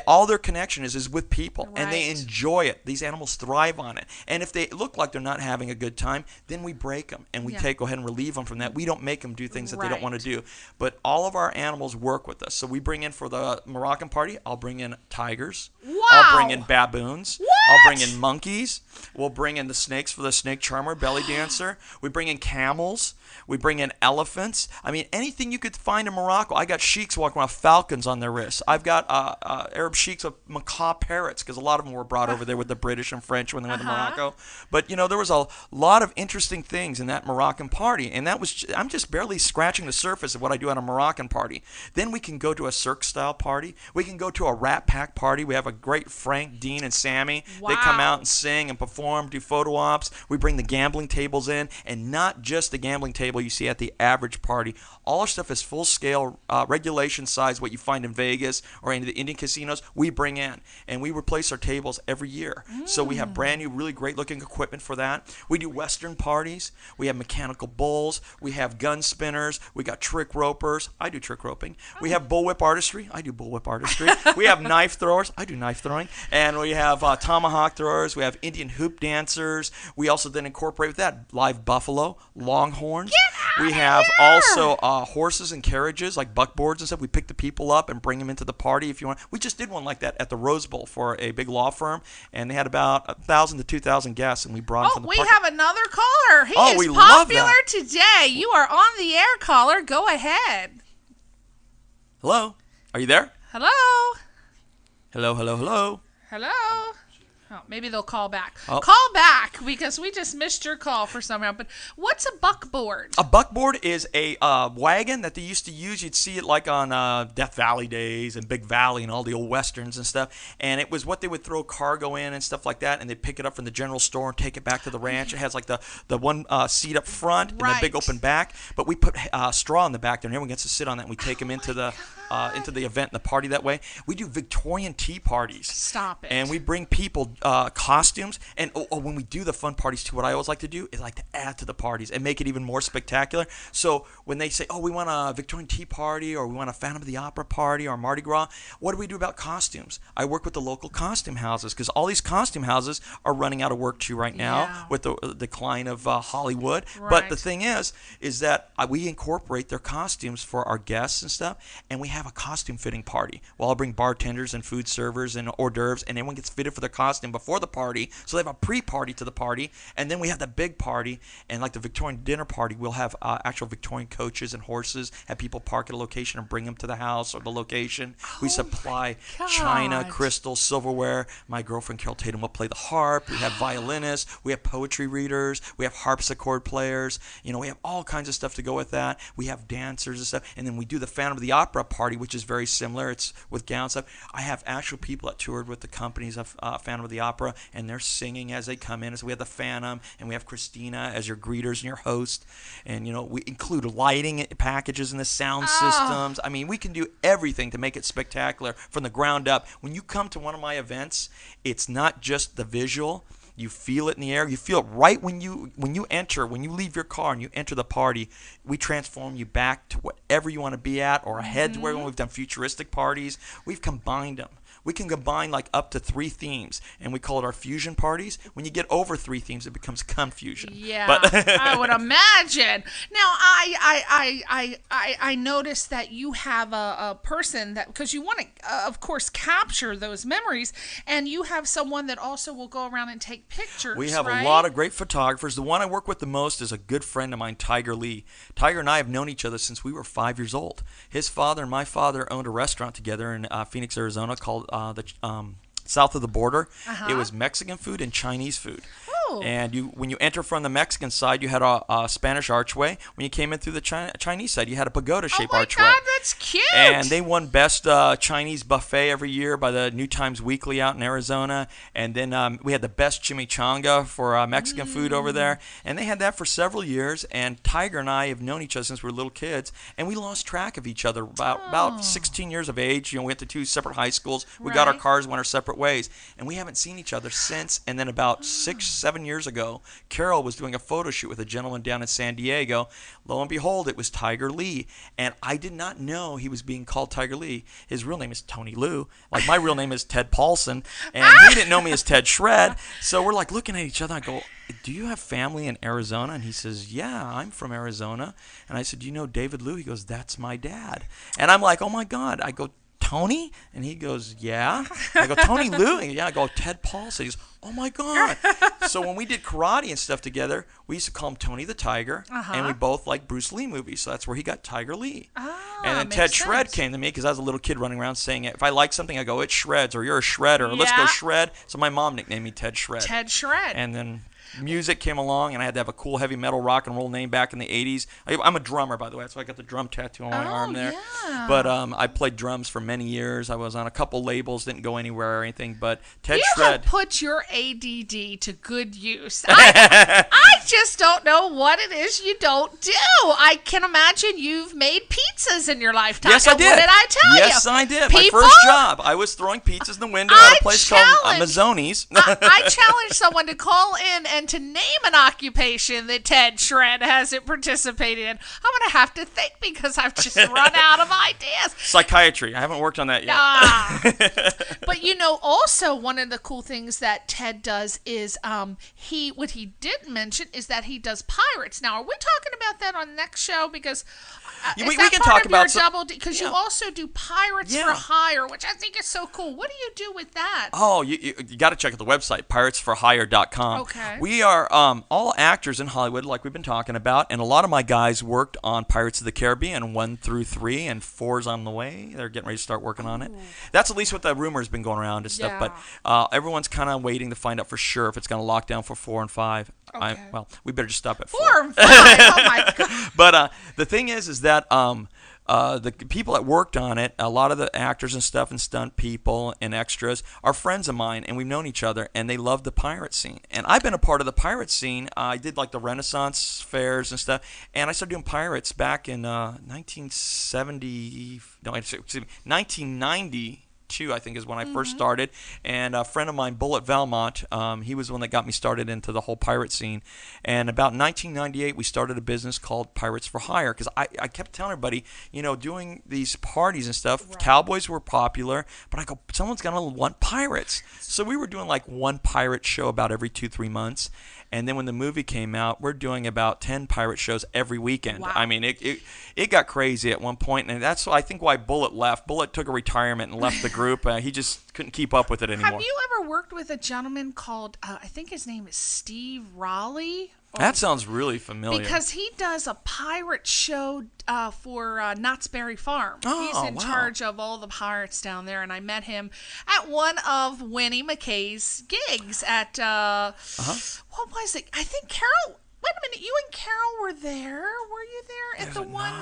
All their connection is with people, and they enjoy it. These animals thrive on it. And if they look like they're not having a good time, then we break them, and we go ahead and relieve them from that. We don't make them do things that they don't want to do. But all of our animals work with us. So we bring in, for the Moroccan party, I'll bring in tigers. Wow. I'll bring in baboons. What? I'll bring in monkeys. We'll bring in the snakes for the snake charmer, belly dancer. We bring in camels. We bring in elephants. I mean, anything you could find in Morocco. I got sheiks walking around with falcons on their wrists. I've got Arab sheiks with macaw parrots, because a lot of them were brought over there with the British and French when they went to Morocco. But, there was a lot of interesting things in that Moroccan party, and I'm just barely scratching the surface of what I do at a Moroccan party. Then we can go to a Cirque-style party. We can go to a Rat Pack party. We have a great Frank, Dean, and Sammy. Wow. They come out and sing and perform, do photo ops. We bring the gambling tables in, and not just the gambling table you see at the average party. All our stuff is full scale, regulation size, what you find in Vegas or in the Indian casinos, we bring in. And we replace our tables every year. So we have brand new, really great looking equipment for that. We do Western parties. We have mechanical bulls. We have gun spinners. We got trick ropers. I do trick roping. We have bullwhip artistry. I do bullwhip artistry. We have knife throwers. I do knife throwing. And we have tomahawk throwers. We have Indian hoop dancers. We also then incorporate with that live buffalo, longhorns. We have also horses and carriages, like buckboards and stuff. We pick the people up and bring them into the party if you want. We just did one like that at the Rose Bowl for a big law firm, and they had about 1,000 to 2,000 guests, and we brought them from the party. We have another caller. He is we love popular that. today. You are on the air, caller. Go ahead. Hello? Are you there? Hello? Hello, hello, hello. Hello? Oh, maybe they'll call back. Oh. Call back, because we just missed your call for somehow. But what's a buckboard? A buckboard is a wagon that they used to use. You'd see it like on Death Valley days and Big Valley and all the old westerns and stuff. And it was what they would throw cargo in and stuff like that. And they'd pick it up from the general store and take it back to the ranch. It has like the one seat up front and a big open back. But we put straw in the back there, and everyone gets to sit on that. And we take them into the event and the party that way. We do Victorian tea parties. Stop it. And we bring people costumes. And when we do the fun parties too, what I always like to do is like to add to the parties and make it even more spectacular. So when they say, we want a Victorian tea party, or we want a Phantom of the Opera party, or Mardi Gras, what do we do about costumes? I work with the local costume houses, because all these costume houses are running out of work too right now with the decline of Hollywood. Right. But the thing is that we incorporate their costumes for our guests and stuff, and we have a costume fitting party. Well, I'll bring bartenders and food servers and hors d'oeuvres, and everyone gets fitted for their costume before the party. So they have a pre-party to the party, and then we have the big party. And like the Victorian dinner party, we'll have actual Victorian coaches and horses, have people park at a location and bring them to the house or the location. We supply china, crystal, silverware. My girlfriend Carol Tatum will play the harp. We have violinists. We have poetry readers. We have harpsichord players. We have all kinds of stuff to go with that. We have dancers and stuff. And then we do the Phantom of the Opera party, which is very similar. It's with gown stuff. I have actual people that toured with the companies of Phantom of the Opera, and they're singing as they come in. So we have the Phantom, and we have Christina as your greeters and your host. And, we include lighting packages in the sound systems. I mean, we can do everything to make it spectacular from the ground up. When you come to one of my events, it's not just the visual. You feel it in the air. You feel it right when you enter, when you leave your car and you enter the party. We transform you back to whatever you want to be at, or ahead to where we've done futuristic parties. We've combined them. We can combine like up to 3 themes, and we call it our fusion parties. When you get over 3 themes, it becomes confusion. Yeah, but I would imagine. Now, I noticed that you have a person that, because you want to, of course, capture those memories, and you have someone that also will go around and take pictures. We have right? a lot of great photographers. The one I work with the most is a good friend of mine, Tiger Lee. Tiger and I have known each other since we were 5 years old. His father and my father owned a restaurant together in Phoenix, Arizona called south of the border. It was Mexican food and Chinese food. And when you enter from the Mexican side, you had a Spanish archway. When you came in through the Chinese side, you had a pagoda-shaped archway. Oh my God, that's cute! And they won Best Chinese Buffet every year by the New Times Weekly out in Arizona. And then we had the Best Chimichanga for Mexican food over there. And they had that for several years. And Tiger and I have known each other since we were little kids. And we lost track of each other about 16 years of age. We went to 2 separate high schools. We got our cars, went our separate ways. And we haven't seen each other since. And then about 6-7 years ago, Carol was doing a photo shoot with a gentleman down in San Diego. Lo and behold, it was Tiger Lee. And I did not know he was being called Tiger Lee. His real name is Tony Lou. Like, my real name is Ted Paulson. And he didn't know me as Ted Shred. So we're like looking at each other. I go, do you have family in Arizona? And he says, yeah, I'm from Arizona. And I said, do you know David Lou? He goes, that's my dad. And I'm like, oh my God. I go, Tony? And he goes, yeah. I go, Tony Lou? And yeah, I go, Ted Paulson. He goes, oh my God. So when we did karate and stuff together, we used to call him Tony the Tiger. And we both liked Bruce Lee movies. So that's where he got Tiger Lee. And then Ted Shred came to me because I was a little kid running around saying, if I like something, I go, it shreds, or you're a shredder, or let's go shred. So my mom nicknamed me Ted Shred. Ted Shred. And then music came along, and I had to have a cool heavy metal rock and roll name back in the 80s. I'm a drummer, by the way, so I got the drum tattoo on my arm there. Yeah. But I played drums for many years. I was on a couple labels, didn't go anywhere or anything. But Ted You Shred. have put your ADD to good use. I just don't know what it is you don't do. I can imagine you've made pizzas in your lifetime. Yes, I did. What did I tell you? Yes, I did. People? My first job, I was throwing pizzas in the window at a place called Mazzoni's. I challenge someone to call in and to name an occupation that Ted Shred hasn't participated in. I'm going to have to think because I've just run out of ideas. Psychiatry. I haven't worked on that yet. But also one of the cool things that Ted does is what he didn't mention is that he does pirates. Now, are we talking about that on the next show? Because we can talk about some. Because you also do Pirates for Hire, which I think is so cool. What do you do with that? Oh, you got to check out the website, piratesforhire.com. Okay. We are all actors in Hollywood, like we've been talking about, and a lot of my guys worked on Pirates of the Caribbean 1 through 3, and 4's on the way. They're getting ready to start working on it. That's at least what the rumor's been going around and stuff. Yeah. But everyone's kind of waiting to find out for sure if it's going to lock down for 4 and 5. Okay. Well, we better just stop at 4. 4 and 5. Oh my God. But the thing is that the people that worked on it, a lot of the actors and stuff and stunt people and extras are friends of mine, and we've known each other, and they love the pirate scene. And I've been a part of the pirate scene. I did like the Renaissance fairs and stuff, and I started doing pirates back in 1990. I think is when I first started, and a friend of mine, Bullet Valmont, he was the one that got me started into the whole pirate scene. And about 1998, we started a business called Pirates for Hire, because I kept telling everybody, doing these parties and stuff, cowboys were popular, but I go, someone's gonna want pirates. So we were doing like one pirate show about every 2-3 months. And then when the movie came out, we're doing about 10 pirate shows every weekend. Wow. I mean, it got crazy at one point, and that's I think why Bullet left. Bullet took a retirement and left the group. He just couldn't keep up with it anymore. Have you ever worked with a gentleman called, I think his name is Steve Raleigh? That sounds really familiar. Because he does a pirate show for Knott's Berry Farm. He's in charge of all the pirates down there, and I met him at one of Winnie McKay's gigs at, what was it? I think Carol, wait a minute, you and Carol were there? Were you there at the one,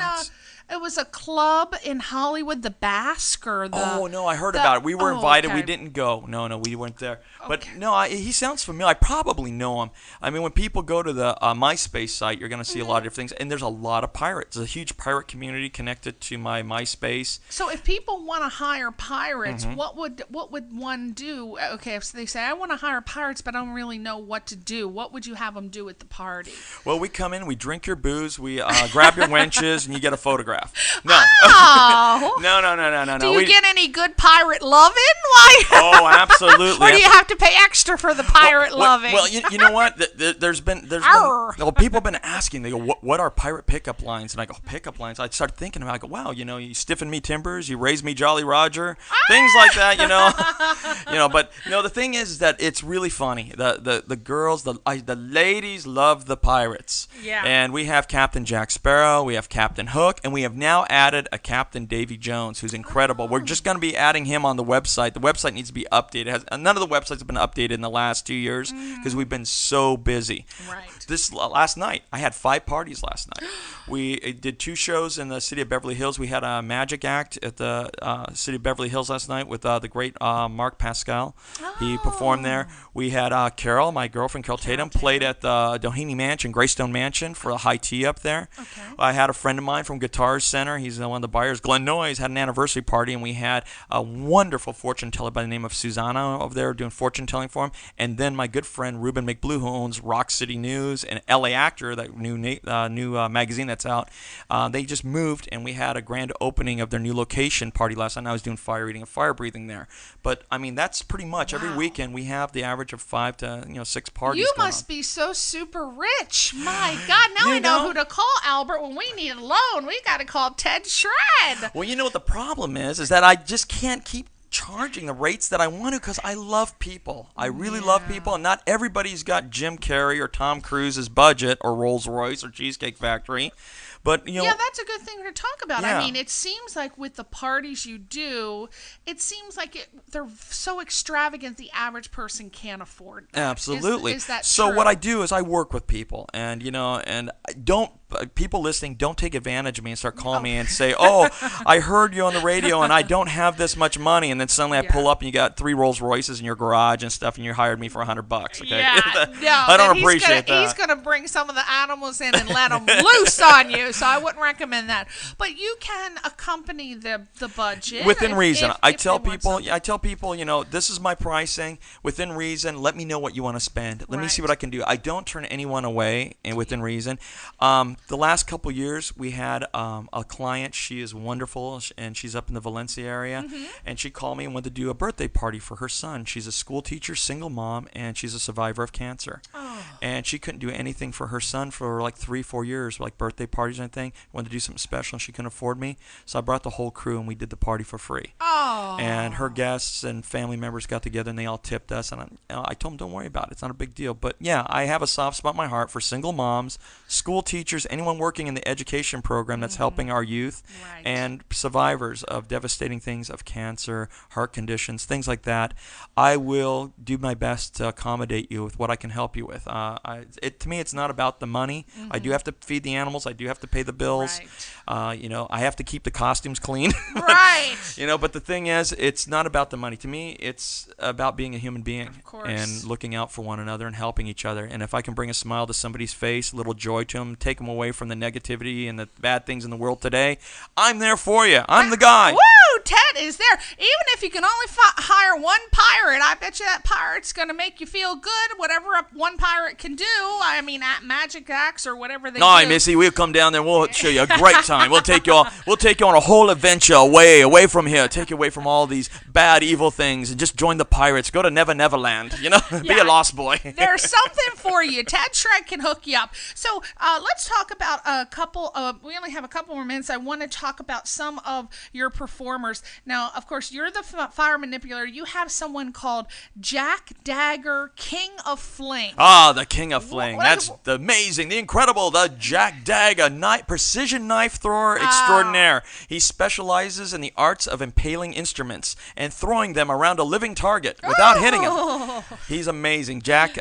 it was a club in Hollywood, the Basque or the... Oh, no, I heard about it. We were invited. Okay. We didn't go. No, we weren't there. But, no, he sounds familiar. I probably know him. I mean, when people go to the MySpace site, you're going to see a lot of different things. And there's a lot of pirates. There's a huge pirate community connected to my MySpace. So if people want to hire pirates, what would one do? Okay, if they say, I want to hire pirates, but I don't really know what to do, what would you have them do at the party? Well, we come in, we drink your booze, we grab your wenches, and you get a photograph. No. Oh. No. Do you get any good pirate loving? Why? Oh, absolutely. Or do you have to pay extra for the pirate loving? Well, you know what? There's been people have been asking. They go, what are pirate pickup lines? And I go, pickup lines. I start thinking about it. I go, wow, you stiffen me timbers, you raise me Jolly Roger, things like that, But the thing is that it's really funny. The girls, the ladies love the pirates. Yeah. And we have Captain Jack Sparrow, we have Captain Hook, and we have now added a Captain Davy Jones, who's incredible. We're just going to be adding him on the website. The website needs to be updated. None of the websites have been updated in the last 2 years because we've been so busy. Right. This last night, I had 5 parties last night. We did 2 shows in the city of Beverly Hills. We had a magic act at the city of Beverly Hills last night with the great Mark Pascal. He performed there. We had Carol, my girlfriend Carol Tatum, played at the Doheny Mansion, Greystone Mansion, for a high tea up there. Okay. I had a friend of mine from Guitars Center. He's one of the buyers. Glenn Noyes had an anniversary party, and we had a wonderful fortune teller by the name of Susanna over there doing fortune telling for him. And then my good friend Ruben McBlue, who owns Rock City News and LA Actor, that new magazine that's out. They just moved, and we had a grand opening of their new location party last night. I was doing fire eating and fire breathing there. But I mean, that's pretty much every weekend we have the average of 5 to 6 parties. You must be so super rich. My God, now I know who to call, Albert. When we need a loan, we got to call Ted Shred. Well, you know what the problem is that I just can't keep charging the rates that I want to because I love people. I really love people, and not everybody's got Jim Carrey or Tom Cruise's budget or Rolls-Royce or Cheesecake Factory. But yeah, that's a good thing to talk about. Yeah. I mean, it seems like with the parties you do, it seems like they're so extravagant the average person can't afford them. Absolutely. Is that so true? what I do is I work with people, and and people listening, don't take advantage of me and start calling me and say, "Oh, I heard you on the radio, and I don't have this much money," and then suddenly I pull up and you got 3 Rolls Royces in your garage and stuff, and you hired me for $100. Okay, I don't appreciate that. He's gonna bring some of the animals in and let them loose on you. So I wouldn't recommend that. But you can accompany the budget within reason. I tell people, this is my pricing within reason. Let me know what you want to spend. Let me see what I can do. I don't turn anyone away, and within reason. The last couple years, we had a client. She is wonderful, and she's up in the Valencia area. And she called me and wanted to do a birthday party for her son. She's a school teacher, single mom, and she's a survivor of cancer. And she couldn't do anything for her son for like 3-4 years, like birthday parties and anything. Wanted to do something special, and she couldn't afford me. So I brought the whole crew, and we did the party for free. And her guests and family members got together, and they all tipped us. And I told them, don't worry about it. It's not a big deal. But, yeah, I have a soft spot in my heart for single moms, school teachers, anyone working in the education program that's helping our youth, and survivors of devastating things of cancer, heart conditions, things like that. I will do my best to accommodate you with what I can help you with. To me, it's not about the money. I do have to feed the animals. I do have to pay the bills. I have to keep the costumes clean. But the thing is, it's not about the money. To me, it's about being a human being and looking out for one another and helping each other. And if I can bring a smile to somebody's face, a little joy to them, take them away from the negativity and the bad things in the world today, I'm there for you. I'm the guy. Woo! Ted is there. Even if you can only hire one pirate, I bet you that pirate's going to make you feel good, whatever one pirate can do. I mean, at magic acts or whatever they do. No, Missy, we'll come down there and we'll show you a great time. We'll take you on a whole adventure away from here. Take you away from all these bad, evil things and just join the pirates. Go to Neverland, be a lost boy. There's something for you. Ted Shred can hook you up. So let's talk about a couple of, we only have a couple more minutes. I want to talk about some of your performers. Now, of course, you're the fire manipulator. You have someone called Jack Dagger, King of Fling. The King of Fling. That's the amazing, the incredible, the Jack Dagger, precision knife thrower extraordinaire. He specializes in the arts of impaling instruments and throwing them around a living target without hitting him. He's amazing. Jack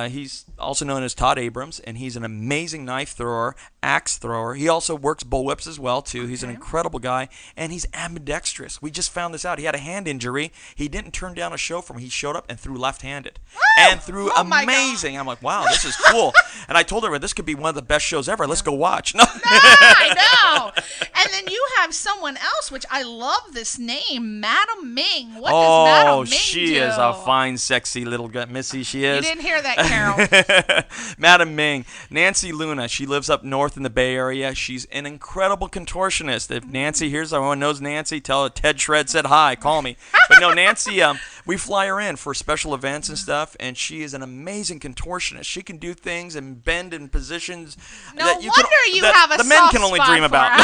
he's also known as Todd Abrams, and he's an amazing knife thrower, axe thrower. He also works bullwhips as well, too. He's an incredible guy, and he's ambidextrous. We just found this out. He had a hand injury. He didn't turn down a show from him. He showed up and threw left-handed. And threw amazing. I'm like, wow, this is cool. And I told her, this could be one of the best shows ever. Let's go watch. No, I know. And then you have someone else, which I love this name, Madam Ming. What does Madam Ming do? She is a fine, sexy little Missy. She is. You didn't hear that, Carol. Madam Ming. Nancy Luna. She lives up north in the Bay Area. She's an incredible contortionist. If Nancy hears, everyone knows Nancy, tell her Ted Shred said hi. Call me. But no, Nancy, we fly her in for special events and stuff, and she is an amazing contortionist. She can do things and bend in positions that the men can only dream about.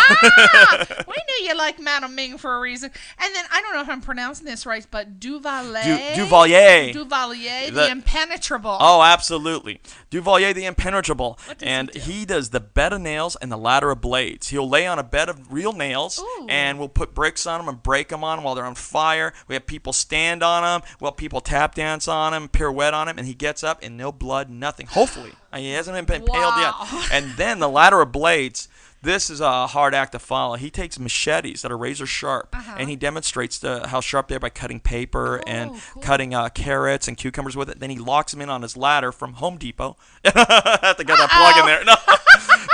We knew you liked Madam Ming for a reason. And then, I don't know if I'm pronouncing this right, but Duvalier, the Impenetrable. Oh, absolutely. Duvalier, the Impenetrable. And he does the bed of nails and the ladder of blades. He'll lay on a bed of real nails, and we'll put bricks on them and break them on them while they're on fire. We have people stand on them. We'll have people tap dance on him, pirouette on him, and he gets up and no blood, nothing. Hopefully. He hasn't been impaled yet. And then the ladder of blades. This is a hard act to follow. He takes machetes that are razor sharp, and he demonstrates how sharp they are by cutting paper and cutting carrots and cucumbers with it. Then he locks them in on his ladder from Home Depot. I have to get that plug in there. No.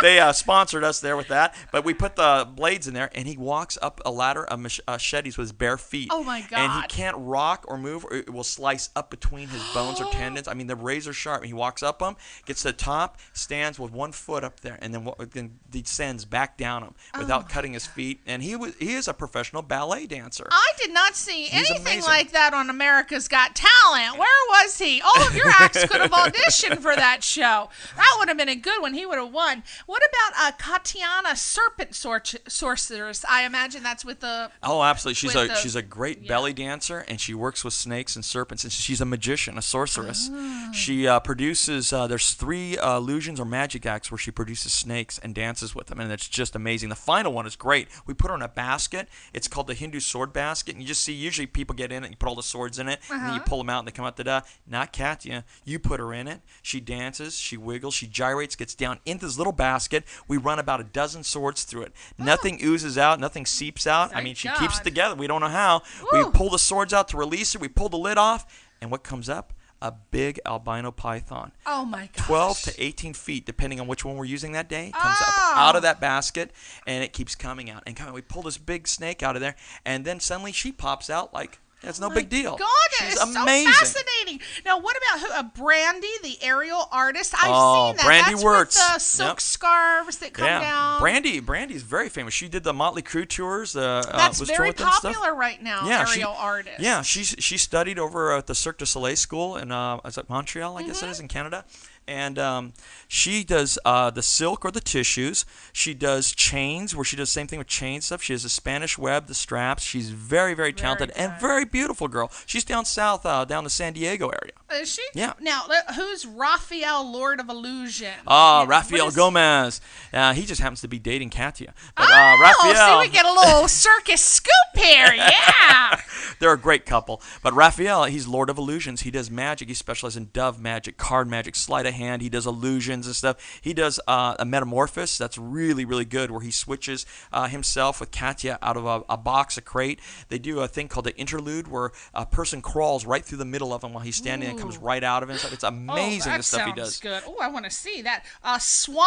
They sponsored us there with that. But we put the blades in there, and he walks up a ladder of machetes with his bare feet. Oh, my God. And he can't rock or move, or it will slice up between his bones or tendons. I mean, they're razor sharp. He walks up them, gets to the top, stands with one foot up there, and then descends back down him without cutting his feet. And he is a professional ballet dancer. I did not see anything like that on America's Got Talent. Where was he? All of your acts could have auditioned for that show. That would have been a good one. He would have won. What about Katiana Serpent Sorceress? I imagine that's with the... Oh, absolutely. She's a great belly dancer, and she works with snakes and serpents. And she's a magician, a sorceress. She produces... there's 3 illusions or magic acts where she produces snakes and dances with them, and it's just amazing. The final one is great. We put her in a basket. It's called the Hindu sword basket, and you just see usually people get in it, and you put all the swords in it, and then you pull them out, and they come out. Not Katya. You put her in it. She dances. She wiggles. She gyrates. Gets down into this little basket. We run about a dozen swords through it. Nothing oozes out. Nothing seeps out. She keeps it together. We don't know how. Woo. We pull the swords out to release her. We pull the lid off, and what comes up? A big albino python. Oh, my gosh. 12 to 18 feet, depending on which one we're using that day, comes up out of that basket, and it keeps coming out. And we pull this big snake out of there, and then suddenly she pops out like It's no big deal. God, She's it's amazing. so fascinating. Now, what about Brandy, the aerial artist? I've seen that. Brandy That's Wirtz. with the silk scarves that come down. Brandy's very famous. She did the Motley Crue tours. That's was very toured with them and stuff. popular right now. Aerial artist. Yeah, she studied over at the Cirque du Soleil school in is it Montreal, I guess it is, in Canada. And she does the silk or the tissues. She does chains, where she does the same thing with chain stuff. She has the Spanish web, the straps. She's very, very talented and very beautiful girl. She's down south, down the San Diego area. Is she? Yeah. Now, who's Raphael, Lord of Illusion? Rafael Gomez. He just happens to be dating Katya. But, Raphael. See, we get a little circus scoop here. Yeah. They're a great couple. But Raphael, he's Lord of Illusions. He does magic. He specializes in dove magic, card magic, sleight of hand. He does illusions and stuff. He does a metamorphosis that's really, really good, where he switches himself with Katya out of a box, a crate. They do a thing called the interlude, where a person crawls right through the middle of him while he's standing and comes right out of him. It's amazing the stuff he does. Good. Oh, I want to see that. Swami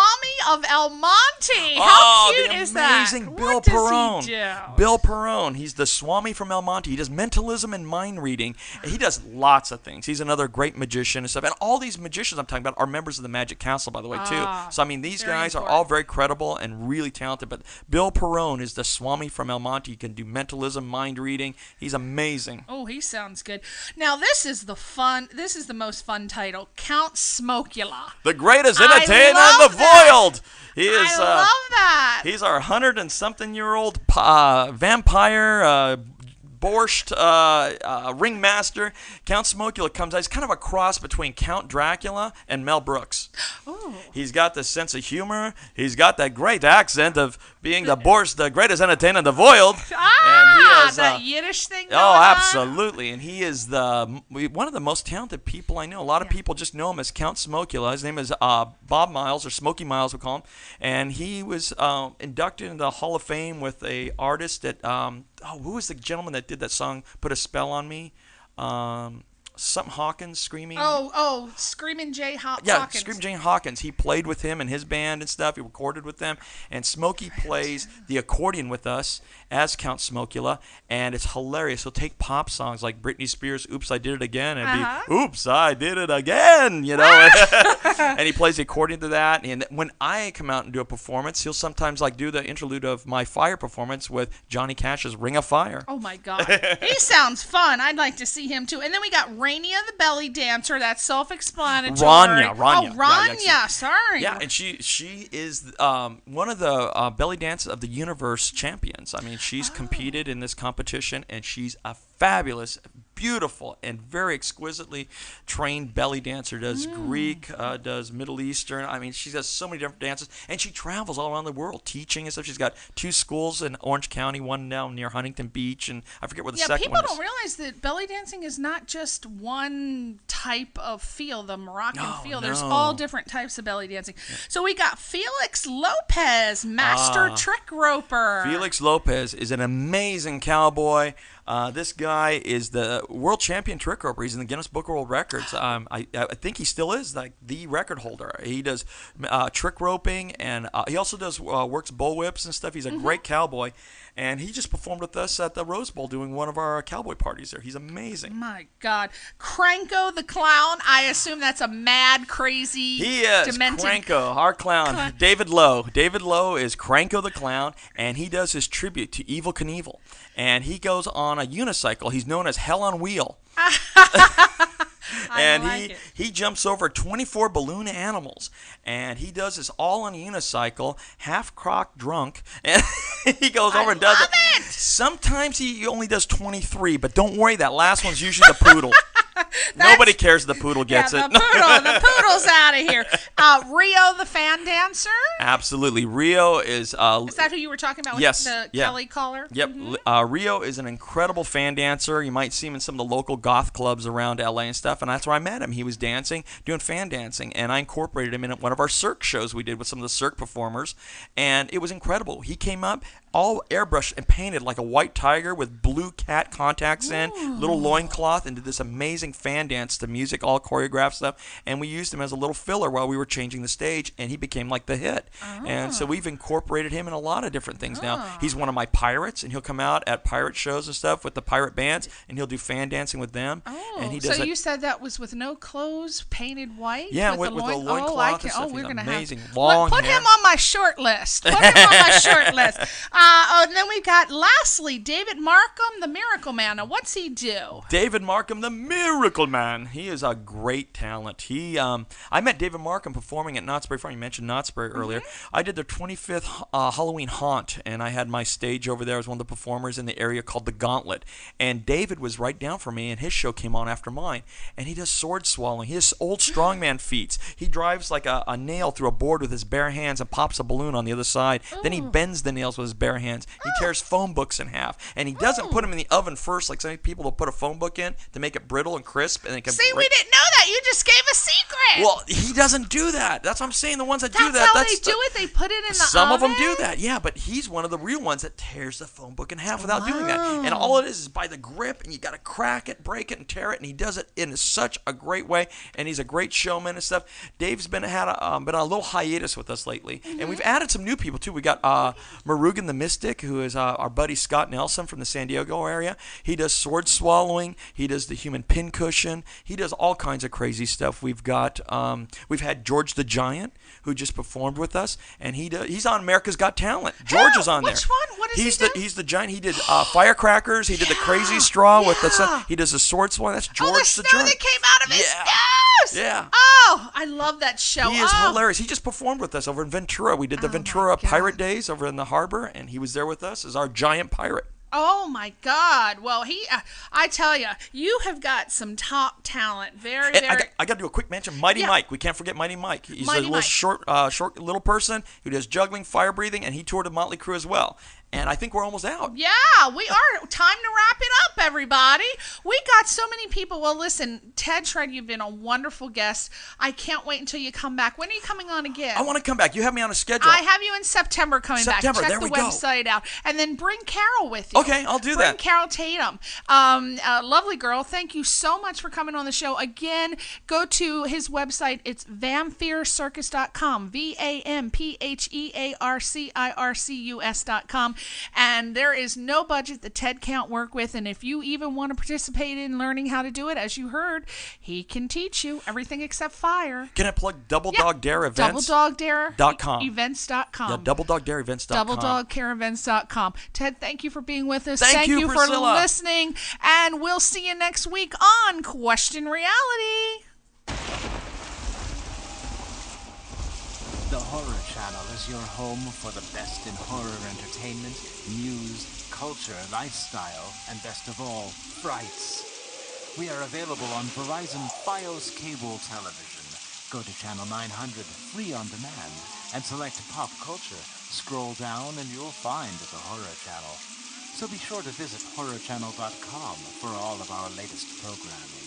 of El Monte. How cute is that? Amazing Bill What does Perrone. he do? Bill Perrone. He's the Swami from El Monte. He does mentalism and mind reading. He does lots of things. He's another great magician and stuff. And all these magicians I'm talking about are members of the Magic Council, by the way, too. So, I mean, these guys are all very credible and really talented. But Bill Perrone is the Swami from El Monte. He can do mentalism, mind reading. He's amazing. Oh, he sounds good. Now, this is the most fun title, Count Smokula. The greatest entertainer in the world. I love that. He's our 100-and-something-year-old vampire, borscht ringmaster. Count Smokula comes out. He's kind of a cross between Count Dracula and Mel Brooks. Ooh. He's got the sense of humor. He's got that great accent of being the greatest entertainer in the world. That Yiddish thing going on? Absolutely. And he is one of the most talented people I know. A lot of people just know him as Count Smokula. His name is Bob Miles, or Smokey Miles, we call him. And he was inducted into the Hall of Fame with a artist that who was the gentleman that did that song, Put a Spell on Me? Something Hawkins, Screaming. Screaming Jay Hawkins. Yeah, Screaming Jay Hawkins. He played with him and his band and stuff. He recorded with them. And Smokey plays the accordion with us as Count Smokula, and it's hilarious. He'll take pop songs like Britney Spears' "Oops, I Did It Again," and be "Oops, I Did It Again," you know. And he plays the accordion to that. And when I come out and do a performance, he'll sometimes do the interlude of my Fire performance with Johnny Cash's "Ring of Fire." Oh my God, he sounds fun. I'd like to see him too. And then we got Rania the belly dancer. That's self-explanatory. Rania. Oh, Rania. Sorry. Yeah, and she is one of the belly dancers of the Universe champions. I mean, she's competed in this competition, and she's a fabulous, beautiful, and very exquisitely trained belly dancer. Does Greek, does Middle Eastern. I mean, she does so many different dances, and she travels all around the world teaching and stuff. She's got 2 schools in Orange County, one down near Huntington Beach, and I forget where the second one is. People don't realize that belly dancing is not just one type of feel, the Moroccan feel. There's all different types of belly dancing. Yeah. So we got Felix Lopez, master trick roper. Felix Lopez is an amazing cowboy. This guy is the world champion trick roper. He's in the Guinness Book of World Records. I think he still is the record holder. He does trick roping, and he also does works bullwhips and stuff. He's a great cowboy, and he just performed with us at the Rose Bowl doing one of our cowboy parties there. He's amazing. My God. Cranko the clown. I assume that's a mad, crazy, He is demented... Cranko, our clown. David Lowe. David Lowe is Cranko the clown, and he does his tribute to Evel Knievel. And he goes on a unicycle. He's known as Hell on Wheel. And he jumps over 24 balloon animals, and he does this all on a unicycle, half crocked drunk, and he goes over and does it. Sometimes he only does 23, but don't worry, that last one's usually the poodle. Nobody cares if the poodle gets it. The poodle's out of here. Rio the fan dancer? Absolutely. Rio is... is that who you were talking about with the Kelly collar? Yep. Rio is an incredible fan dancer. You might see him in some of the local goth clubs around LA and stuff, and that's where I met him. He was dancing, doing fan dancing, and I incorporated him in one of our Cirque shows we did with some of the Cirque performers, and it was incredible. He came up, all airbrushed and painted like a white tiger with blue cat contacts in, little loincloth, and did this amazing fan fan dance, the music, all choreographed stuff, and we used him as a little filler while we were changing the stage, and he became like the hit. And so we've incorporated him in a lot of different things now. He's one of my pirates, and he'll come out at pirate shows and stuff with the pirate bands, and he'll do fan dancing with them. And he does so you said that was with no clothes, painted white? Yeah, with the loincloth and stuff. We're going to have amazing. Long put hair. him on my short list. Put him on my short list. And then we got, lastly, David Markham, the Miracle Man. Now, what's he do? David Markham, the Miracle Man. He is a great talent. I met David Markham performing at Knott's Berry Farm. You mentioned Knott's Berry earlier. I did the 25th Halloween Haunt, and I had my stage over there. I was one of the performers in the area called the Gauntlet. And David was right down for me, and his show came on after mine. And he does sword swallowing. He has old strongman feats. He drives like a nail through a board with his bare hands and pops a balloon on the other side. Then he bends the nails with his bare hands. He tears phone books in half. And he doesn't put them in the oven first, like some people will put a phone book in to make it brittle and crisp. And it can See, we didn't know that. You just gave a secret. Well, he doesn't do that. That's what I'm saying. The ones that do that. That's how they do it. They put it in the Some oven? of them do that, yeah. But he's one of the real ones that tears the phone book in half without doing that. And all it is by the grip, and you got to crack it, break it, and tear it. And he does it in such a great way. And he's a great showman and stuff. Dave's been on a little hiatus with us lately, and we've added some new people too. We got Marugan the Mystic, who is our buddy Scott Nelson from the San Diego area. He does sword swallowing. He does the human pincushion. He does all kinds of crazy stuff. We've had George the Giant, who just performed with us, and he's on America's Got Talent. George is on there. Which one? What does he do? He's the giant. He did firecrackers. He did the crazy straw with the sun. He does the sword swallowing. That's George the the snow Giant. that came out of his nose. Yeah. Oh, I love that show. He is hilarious. He just performed with us over in Ventura. We did the Ventura Pirate Days over in the harbor, and he was there with us as our giant pirate. Oh my God! Well, I tell you, you have got some top talent. Very. I got to do a quick mention. Mighty Mike. We can't forget Mighty Mike. He's a little short little person who does juggling, fire breathing, and he toured a Motley Crue as well. And I think we're almost out. Yeah, we are. Time to wrap it up, everybody. We got so many people. Well, listen, Ted Shred, you've been a wonderful guest. I can't wait until you come back. When are you coming on again? I want to come back. You have me on a schedule. I have you in September coming back. Check there the we go. website out. And then bring Carol with you. Okay, I'll do bring that. Carol Tatum. Lovely girl. Thank you so much for coming on the show. Again, go to his website. It's vamphirecircus.com. VAMPHEARCIRCUS.com. And there is no budget that Ted can't work with. And if you even want to participate in learning how to do it, as you heard, he can teach you everything except fire. Can I plug Double Dog Dare Events? DoubleDogDare.com. Events.com. Yeah, DoubleDogDareEvents.com. DoubleDogCareEvents.com. Ted, thank you for being with us. Thank you, for Priscilla. listening. And we'll see you next week on Question Reality. The Horror Channel is your home for the best in horror entertainment, news, culture, lifestyle, and best of all, frights. We are available on Verizon Fios cable television. Go to channel 900, free on demand, and select pop culture. Scroll down and you'll find the Horror Channel. So be sure to visit horrorchannel.com for all of our latest programming.